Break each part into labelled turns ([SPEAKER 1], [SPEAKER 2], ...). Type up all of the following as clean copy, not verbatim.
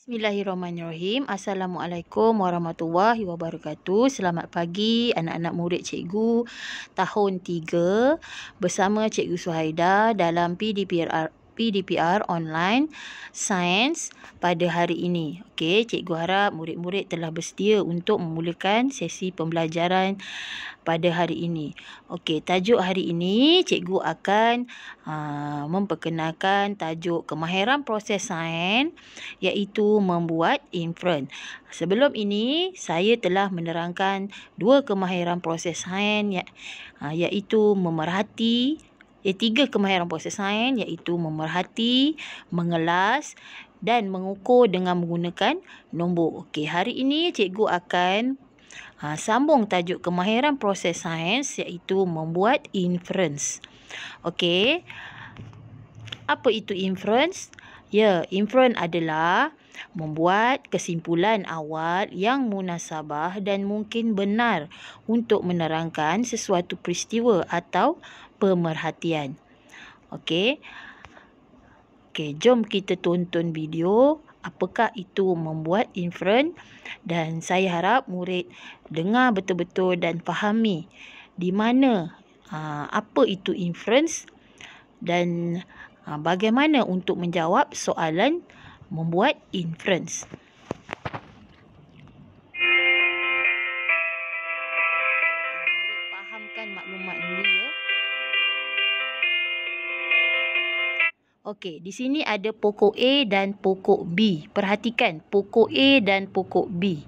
[SPEAKER 1] Bismillahirrahmanirrahim. Assalamualaikum warahmatullahi wabarakatuh. Selamat pagi anak-anak murid cikgu tahun 3 bersama Cikgu Suhaida dalam PDPR online sains pada hari ini. Okey, cikgu harap murid-murid telah bersedia untuk memulakan sesi pembelajaran pada hari ini. Okey, tajuk hari ini cikgu akan memperkenalkan tajuk kemahiran proses sains iaitu membuat inference. Sebelum ini saya telah menerangkan dua kemahiran proses sains iaitu tiga kemahiran proses sains iaitu memerhati, mengelas dan mengukur dengan menggunakan nombor. Okey, hari ini cikgu akan sambung tajuk kemahiran proses sains iaitu membuat inference. Okey. Apa itu inference? Ya, inference adalah membuat kesimpulan awal yang munasabah dan mungkin benar untuk menerangkan sesuatu peristiwa atau pemerhatian. Okey. Okey, jom kita tonton video apakah itu membuat inference, dan saya harap murid dengar betul-betul dan fahami di mana apa itu inference dan bagaimana untuk menjawab soalan membuat inference. Murid fahamkan maklumat dulu ya. Okey, di sini ada pokok A dan pokok B. Perhatikan pokok A dan pokok B.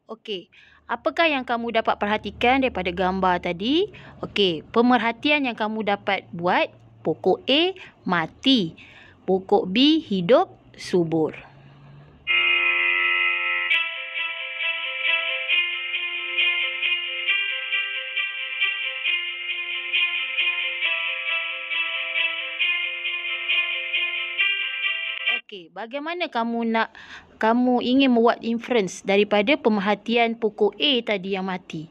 [SPEAKER 1] Okey, apakah yang kamu dapat perhatikan daripada gambar tadi? Okey, pemerhatian yang kamu dapat buat, pokok A mati, pokok B hidup subur. Okey, bagaimana kamu ingin membuat inference daripada pemerhatian pokok A tadi yang mati?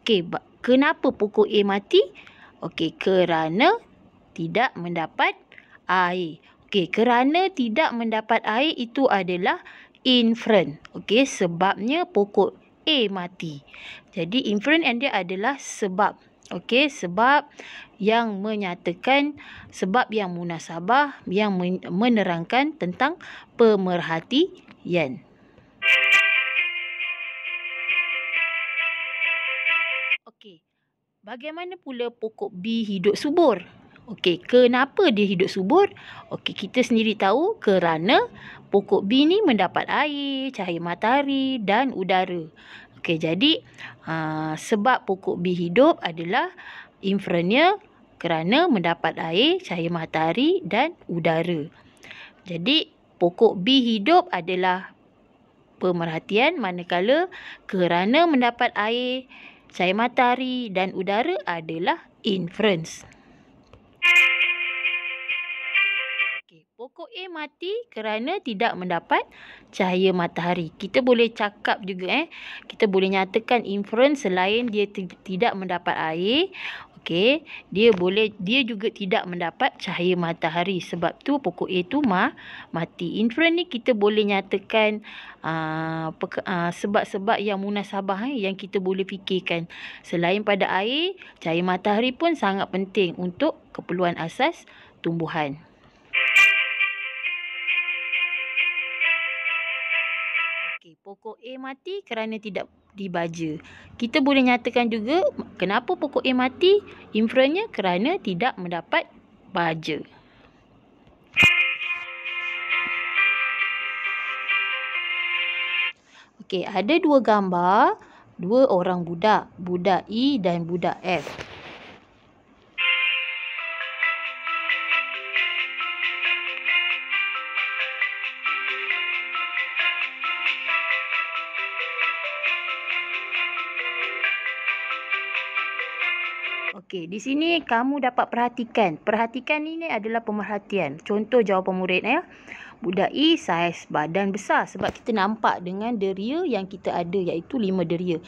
[SPEAKER 1] Okey, kenapa pokok A mati? Okey, kerana tidak mendapat air. Okey, kerana tidak mendapat air itu adalah inference. Okey, sebabnya pokok A mati. Jadi inference dia adalah sebab. Okey, sebab yang menyatakan, sebab yang munasabah yang menerangkan tentang pemerhatian. Okey, bagaimana pula pokok B hidup subur? Okey, kenapa dia hidup subur? Okey, kita sendiri tahu kerana pokok B ni mendapat air, cahaya matahari dan udara. Okey, jadi sebab pokok B hidup adalah inference-nya kerana mendapat air, cahaya matahari dan udara. Jadi, pokok B hidup adalah pemerhatian, manakala kerana mendapat air, cahaya matahari dan udara adalah inference. Okey, pokok A mati kerana tidak mendapat cahaya matahari. Kita boleh cakap juga kita boleh nyatakan inference selain dia tidak mendapat air. Okey, dia juga tidak mendapat cahaya matahari. Sebab tu pokok A tu mati. Inference ni kita boleh nyatakan sebab-sebab yang munasabah yang kita boleh fikirkan. Selain pada air, cahaya matahari pun sangat penting untuk keperluan asas tumbuhan. Okey, pokok A mati kerana tidak dibaja. Kita boleh nyatakan juga kenapa pokok A mati? Inference-nya kerana tidak mendapat baja. Okey, ada dua gambar, dua orang budak, budak E dan budak F. Okey, di sini kamu dapat perhatikan. Perhatikan ini adalah pemerhatian. Contoh jawapan murid budak E saiz badan besar sebab kita nampak dengan deria yang kita ada, iaitu 5 deria.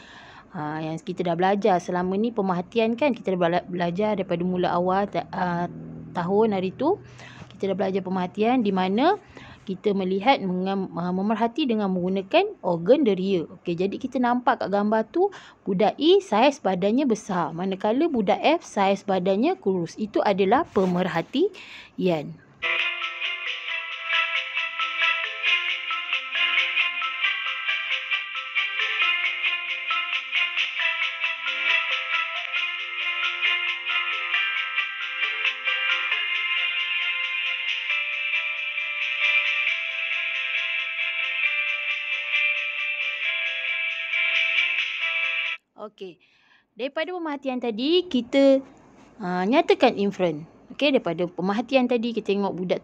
[SPEAKER 1] Yang kita dah belajar selama ni pemerhatian kan, kita dah belajar daripada mula awal tahun hari tu. Kita dah belajar pemerhatian di mana kita melihat memerhati dengan menggunakan organ deria. Okey, jadi kita nampak kat gambar tu budak E saiz badannya besar, manakala budak F saiz badannya kurus. Itu adalah pemerhatian. Okey, daripada pemerhatian tadi kita nyatakan inferen. Okey, daripada pemerhatian tadi kita tengok budak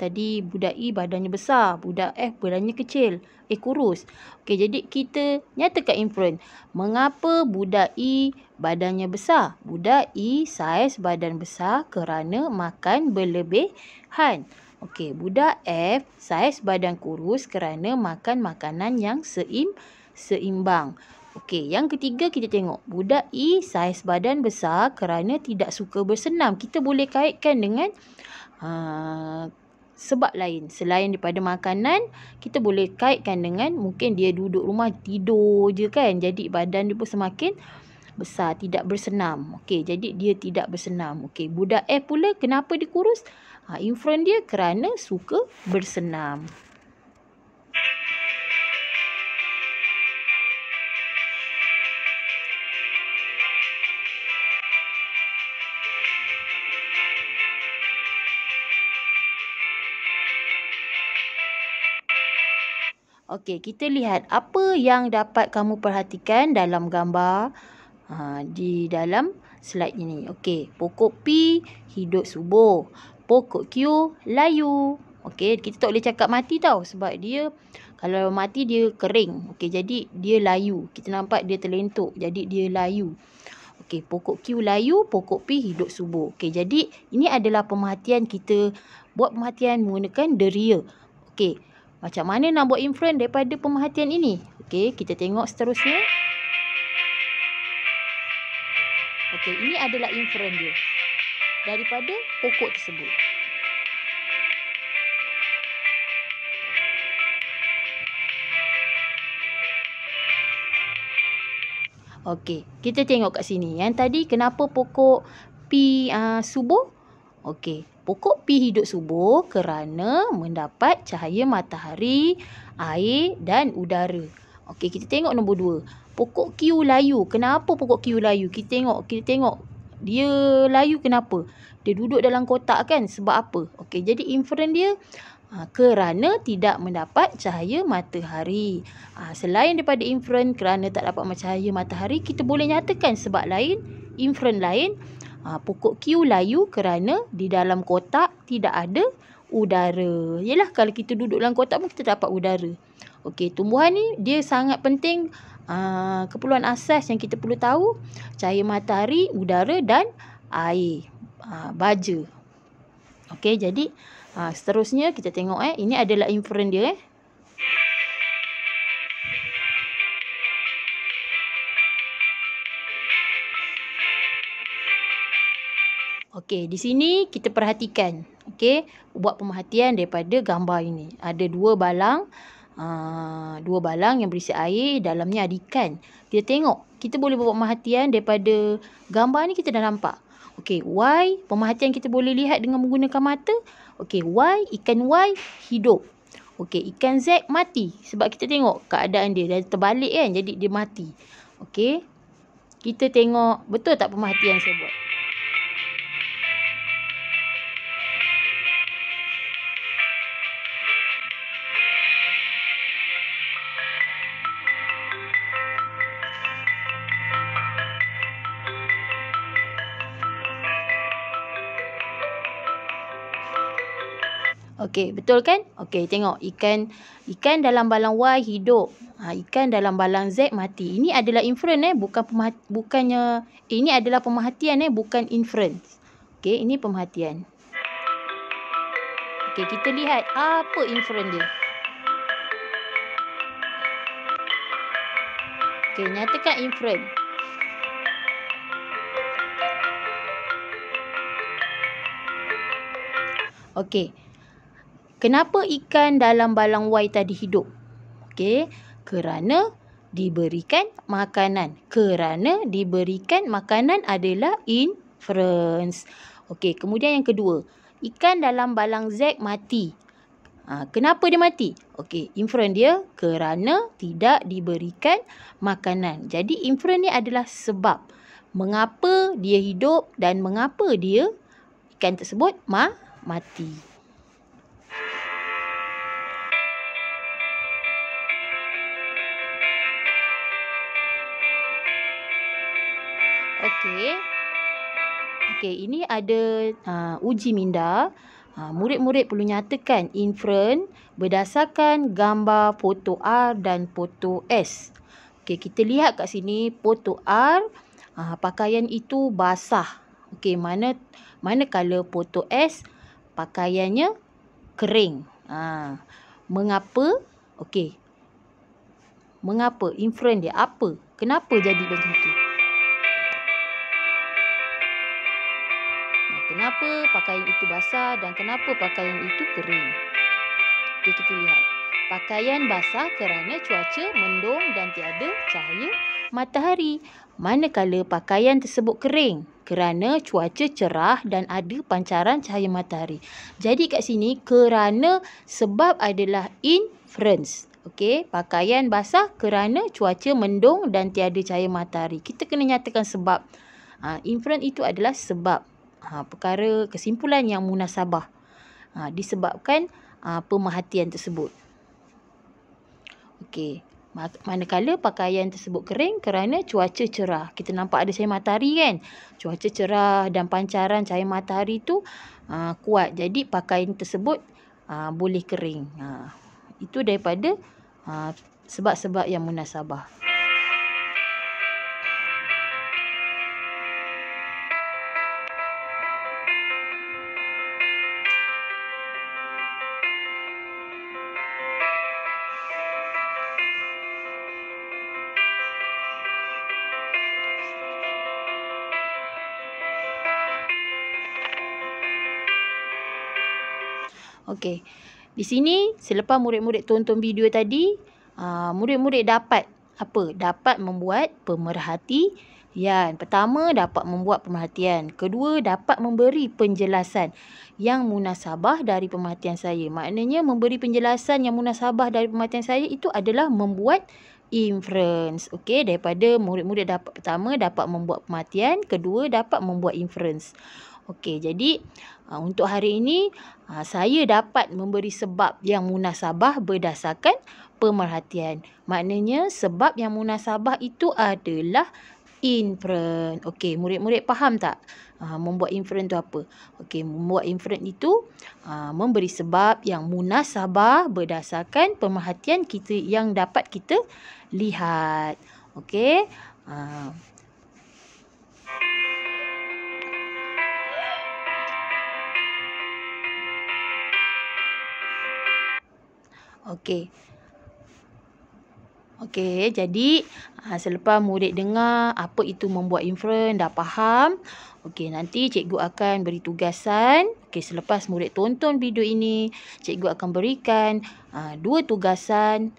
[SPEAKER 1] E badannya besar, budak F badannya kecil, kurus. Okey, jadi kita nyatakan inferen. Mengapa budak E badannya besar? Budak E saiz badan besar kerana makan berlebihan. Okey, budak F saiz badan kurus kerana makan makanan yang seimbang. Okey, yang ketiga kita tengok budak E saiz badan besar kerana tidak suka bersenam. Kita boleh kaitkan dengan sebab lain. Selain daripada makanan, kita boleh kaitkan dengan mungkin dia duduk rumah tidur je kan. Jadi badan dia pun semakin besar, tidak bersenam. Okey, jadi dia tidak bersenam. Okey, budak F pula kenapa dia kurus? Inferen dia kerana suka bersenam. Okey, kita lihat apa yang dapat kamu perhatikan dalam gambar di dalam slide ini. Okey, pokok P hidup subur, pokok Q layu. Okey, kita tak boleh cakap mati tau sebab dia kalau mati dia kering. Okey, jadi dia layu. Kita nampak dia terlentuk, jadi dia layu. Okey, pokok Q layu, pokok P hidup subur. Okey, jadi ini adalah pemerhatian kita buat pemerhatian menggunakan deria. Okey, macam mana nak buat inferen daripada pemerhatian ini? Okey, kita tengok seterusnya. Okey, ini adalah inferen dia daripada pokok tersebut. Okey, kita tengok kat sini. Yang tadi kenapa pokok P subur? Okey, pokok P hidup subur kerana mendapat cahaya matahari, air dan udara. Okey, kita tengok nombor 2. Pokok Q layu. Kenapa pokok Q layu? Kita tengok dia layu kenapa? Dia duduk dalam kotak kan? Sebab apa? Okey, jadi inferen dia kerana tidak mendapat cahaya matahari. Selain daripada inferen kerana tak dapat cahaya matahari, kita boleh nyatakan sebab lain, inferen lain. Pokok Q layu kerana di dalam kotak tidak ada udara. Yalah, kalau kita duduk dalam kotak pun kita dapat udara. Okey, tumbuhan ni dia sangat penting. Keperluan asas yang kita perlu tahu, cahaya matahari, udara dan air, baja. Okey, jadi seterusnya kita tengok ini adalah inferen dia. Okey, di sini kita perhatikan. Okey, buat pemerhatian daripada gambar ini. Ada dua balang yang berisi air, dalamnya ada ikan. Kita tengok, kita boleh buat pemerhatian daripada gambar ni kita dah nampak. Okey, Y, pemerhatian kita boleh lihat dengan menggunakan mata. Okey, ikan Y hidup. Okey, ikan Z mati. Sebab kita tengok keadaan dia dah terbalik kan, jadi dia mati. Okey, kita tengok betul tak pemerhatian saya buat? Okey, betul kan? Okey, tengok ikan dalam balang Y hidup. Ikan dalam balang Z mati. Ini adalah inferen bukannya ini adalah pemerhatian bukan inferen. Okey, ini pemerhatian. Okey, kita lihat apa inferen dia. Okey, nyatakan inference. Okey. Kenapa ikan dalam balang Y tadi hidup? Okey, kerana diberikan makanan. Kerana diberikan makanan adalah inference. Okey, kemudian yang kedua. Ikan dalam balang Z mati. Kenapa dia mati? Okey, inference dia kerana tidak diberikan makanan. Jadi inference ni adalah sebab. Mengapa dia hidup dan mengapa dia ikan tersebut mati. Okey, ini ada uji minda. Murid-murid perlu nyatakan inference berdasarkan gambar foto R dan foto S. Okey, kita lihat kat sini foto R, pakaian itu basah. Okey, manakala foto S pakaiannya kering. Mengapa? Okey. Mengapa? Inference dia apa? Kenapa jadi macam tu? Kenapa pakaian itu basah dan kenapa pakaian itu kering? Okey, kita lihat. Pakaian basah kerana cuaca mendung dan tiada cahaya matahari. Manakala pakaian tersebut kering kerana cuaca cerah dan ada pancaran cahaya matahari. Jadi kat sini kerana sebab adalah inference. Okey, pakaian basah kerana cuaca mendung dan tiada cahaya matahari. Kita kena nyatakan sebab. Inference itu adalah sebab. Perkara kesimpulan yang munasabah. Disebabkan pemerhatian tersebut. Okey. Manakala pakaian tersebut kering kerana cuaca cerah. Kita nampak ada cahaya matahari kan. Cuaca cerah dan pancaran cahaya matahari tu kuat. Jadi pakaian tersebut boleh kering. Itu daripada sebab-sebab yang munasabah. Okey. Di sini selepas murid-murid tonton video tadi, murid-murid dapat apa? Dapat membuat pemerhatian. Pertama, dapat membuat pemerhatian. Kedua, dapat memberi penjelasan yang munasabah dari pemerhatian saya. Maknanya memberi penjelasan yang munasabah dari pemerhatian saya itu adalah membuat inference. Okey, daripada murid-murid dapat pertama dapat membuat pemerhatian, kedua dapat membuat inference. Okey, jadi untuk hari ini saya dapat memberi sebab yang munasabah berdasarkan pemerhatian. Maknanya sebab yang munasabah itu adalah inference. Okey, murid-murid faham tak membuat inference itu apa? Okey, membuat inference itu memberi sebab yang munasabah berdasarkan pemerhatian kita yang dapat kita lihat. Okey. Okey, jadi selepas murid dengar apa itu membuat inference, dah faham. Okey, nanti cikgu akan beri tugasan. Okey, selepas murid tonton video ini, cikgu akan berikan 2 tugasan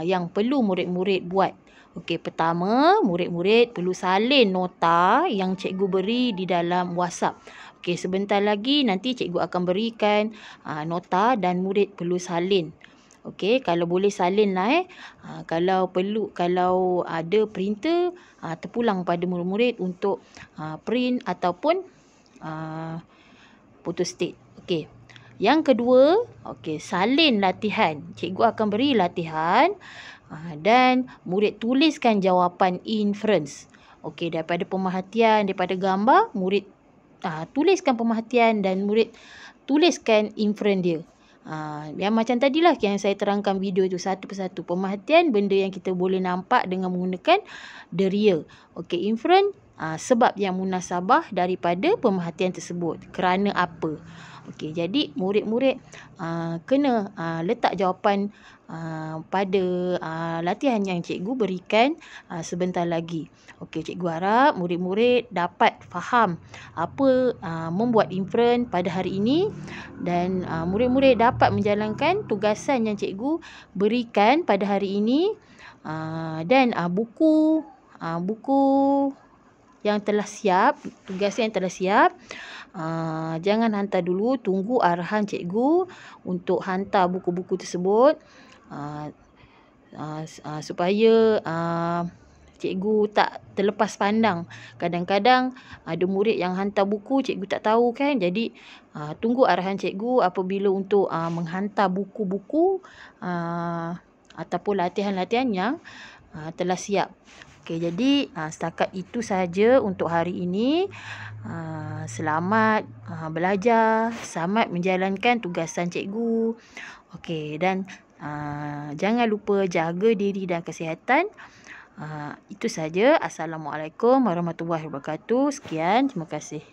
[SPEAKER 1] yang perlu murid-murid buat. Okey, pertama, murid-murid perlu salin nota yang cikgu beri di dalam WhatsApp. Okey, sebentar lagi nanti cikgu akan berikan nota dan murid perlu salin. Okey, kalau boleh salin lah kalau ada printer, terpulang pada murid-murid untuk print ataupun photostat. Okey. Yang kedua, okey, salin latihan. Cikgu akan beri latihan dan murid tuliskan jawapan inference. Okey, daripada pemerhatian, daripada gambar, murid tuliskan pemerhatian dan murid tuliskan inference dia. Yang macam tadilah yang saya terangkan video itu satu persatu. Pemerhatian, benda yang kita boleh nampak dengan menggunakan deria. Okey, inference sebab yang munasabah daripada pemerhatian tersebut. Kerana apa? Okey, jadi murid-murid kena letak jawapan pada latihan yang cikgu berikan sebentar lagi. Okey, cikgu harap murid-murid dapat faham apa membuat inferen pada hari ini dan murid-murid dapat menjalankan tugasan yang cikgu berikan pada hari ini dan buku yang telah siap, tugas yang telah siap, jangan hantar dulu, tunggu arahan cikgu untuk hantar buku-buku tersebut supaya cikgu tak terlepas pandang. Kadang-kadang ada murid yang hantar buku, cikgu tak tahu kan. Jadi tunggu arahan cikgu apabila untuk menghantar buku-buku ataupun latihan-latihan yang telah siap. Okey, jadi setakat itu sahaja untuk hari ini. Selamat belajar, selamat menjalankan tugasan cikgu. Okey, dan jangan lupa jaga diri dan kesihatan. Itu saja. Assalamualaikum warahmatullahi wabarakatuh. Sekian, terima kasih.